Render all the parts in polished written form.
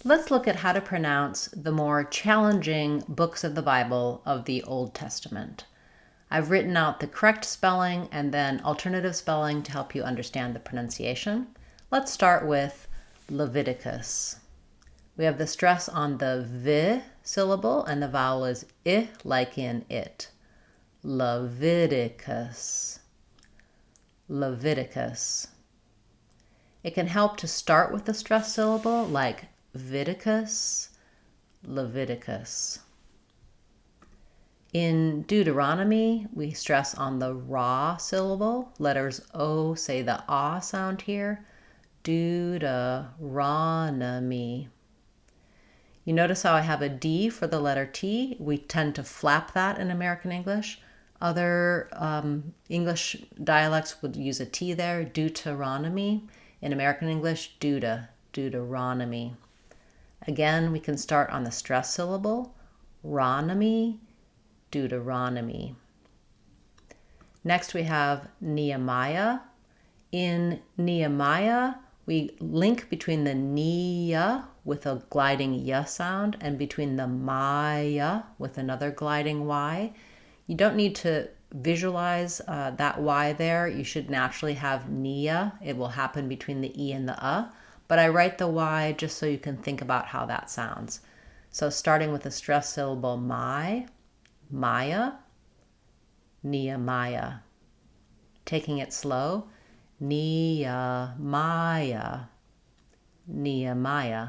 Let's look at how to pronounce the more challenging books of the Bible of the Old Testament. I've written out the correct spelling and then alternative spelling to help you understand the pronunciation. Let's start with Leviticus. We have the stress on the V syllable and the vowel is I, like in it. Leviticus. Leviticus. It can help to start with the stress syllable like Viticus, Leviticus. In Deuteronomy, we stress on the ra syllable. Letters O say the ah sound here. Deuteronomy. You notice how I have a D for the letter T. We tend to flap that in American English. Other English dialects would use a T there. Deuteronomy. In American English, Deuteronomy. Again, we can start on the stress syllable. Ronomy, Deuteronomy. Next we have Nehemiah. In Nehemiah, we link between the Nia with a gliding Y sound and between the Maya with another gliding Y. You don't need to visualize that Y there. You should naturally have Nia. It will happen between the E and the but I write the Y just so you can think about how that sounds. So starting with the stress syllable Maya, Nehemiah. Taking it slow, Nehemiah, Nehemiah.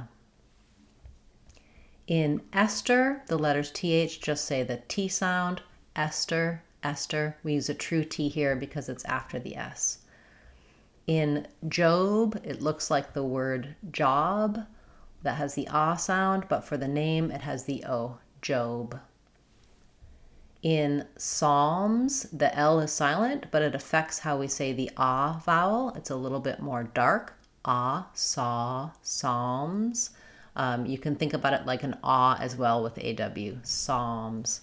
In Esther, the letters TH just say the T sound. Esther, Esther. We use a true T here because it's after the S. In Job, it looks like the word job that has the ah sound, but for the name, it has the O, Job. In Psalms, the L is silent, but it affects how we say the ah vowel. It's a little bit more dark. Ah, saw, Psalms. You can think about it like an ah as well with AW, Psalms.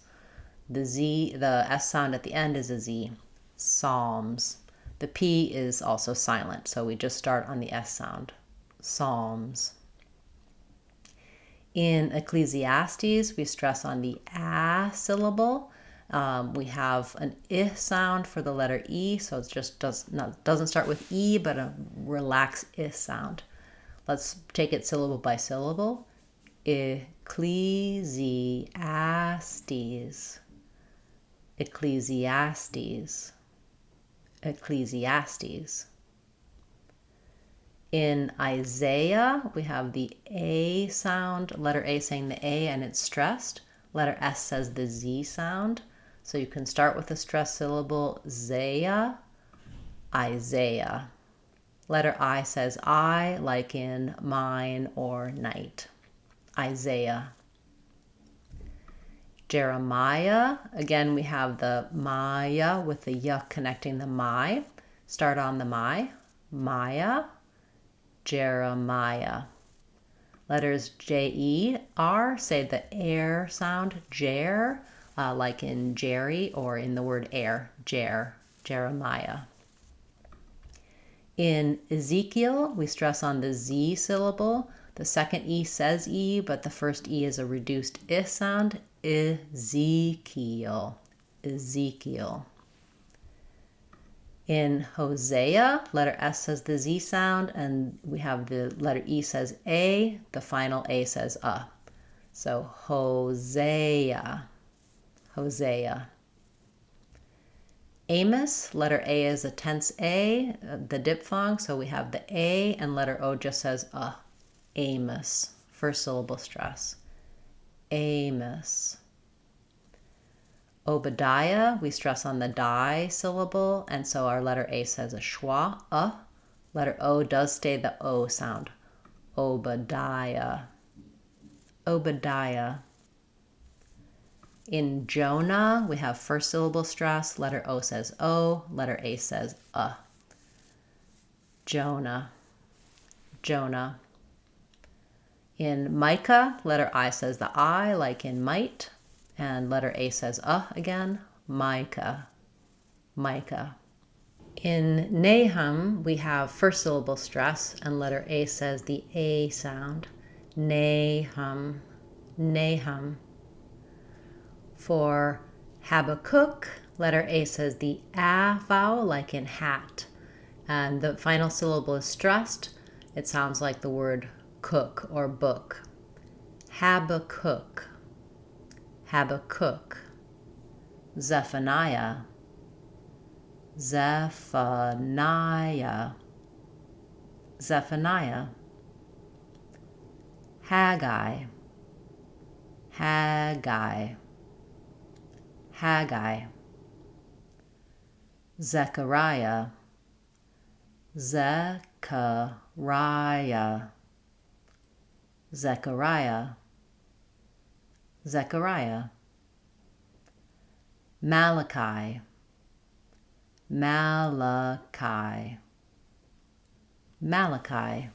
The S sound at the end is a Z, Psalms. The P is also silent, so we just start on the S sound, Psalms. In Ecclesiastes, we stress on the A syllable. We have an I sound for the letter E, so it just doesn't start with E, but a relaxed I sound. Let's take it syllable by syllable. Ecclesiastes. Ecclesiastes. Ecclesiastes. In Isaiah, we have the A sound, letter A saying the A and it's stressed. Letter S says the Z sound. So you can start with the stressed syllable, Zaya, Isaiah. Letter I says I, like in mine or night. Isaiah. Jeremiah, again we have the Maya with the Y connecting the my. Start on the my, Maya, Jeremiah. Letters J-E-R say the air sound, Jer, like in Jerry or in the word air, Jeremiah. In Ezekiel, we stress on the Z syllable. The second E says E, but the first E is a reduced I sound. Ezekiel, Ezekiel. In Hosea, letter S says the Z sound, and we have the letter E says A, the final A says So Hosea, Hosea. Amos, letter A is a tense A, the diphthong, so we have the A, and letter O just says Amos, first syllable stress. Amos. Obadiah, we stress on the die syllable, and so our letter A says a schwa, Letter O does stay the O sound. Obadiah. Obadiah. In Jonah, we have first syllable stress. Letter O says O, letter A says Jonah. Jonah. In Micah, letter I says the I, like in might, and letter A says again, Micah. Micah. In Nahum, we have first syllable stress, and letter A says the A sound. Nahum, Nahum. For Habakkuk, letter A says the A vowel, like in hat, and the final syllable is stressed. It sounds like the word cook or book. Habakkuk, Habakkuk. Zephaniah, Zephaniah, Zephaniah. Haggai, Haggai, Haggai. Zechariah, Zechariah, Zechariah, Zechariah. Malachi, Malachi, Malachi.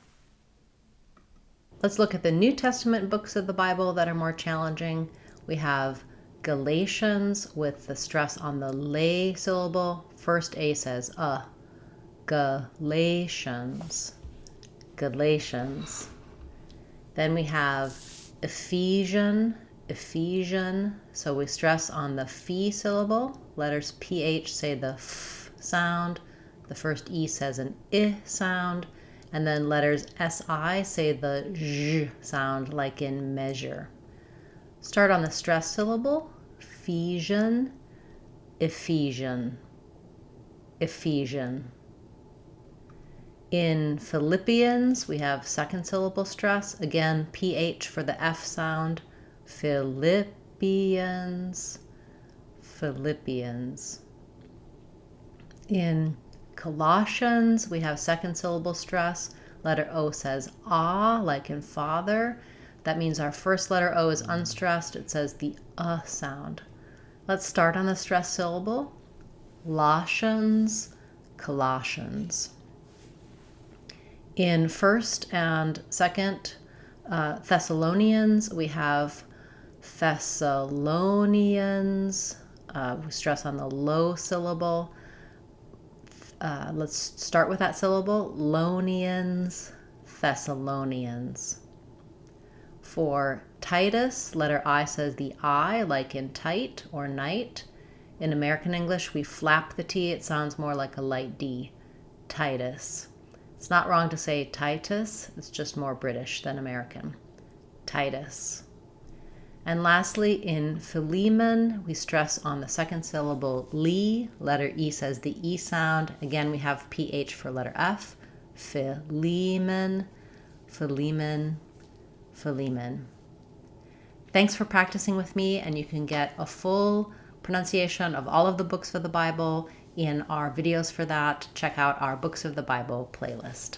Let's look at the New Testament books of the Bible that are more challenging. We have Galatians with the stress on the lay syllable. First A says Galatians, Galatians. Then we have Ephesian, so we stress on the phi syllable. Letters PH say the f sound. The first E says an I sound. And then letters SI say the zh sound, like in measure. Start on the stress syllable. Ephesian, Ephesian, Ephesian. In Philippians, we have second syllable stress. Again, PH for the F sound. Philippians, Philippians. In Colossians, we have second syllable stress. Letter O says ah, like in father. That means our first letter O is unstressed. It says the sound. Let's start on the stress syllable. Colossians, Colossians. In 1st and 2nd Thessalonians, we have Thessalonians. We stress on the low syllable. Let's start with that syllable. Lonians, Thessalonians. For Titus, letter I says the I, like in tight or night. In American English, we flap the T. It sounds more like a light D. Titus. It's not wrong to say Titus. It's just more British than American. Titus. And lastly, in Philemon, we stress on the second syllable li. Letter E says the E sound. Again, we have PH for letter F. Philemon, Philemon, Philemon. Thanks for practicing with me, and you can get a full pronunciation of all of the books of the Bible in our videos for that. Check out our Books of the Bible playlist.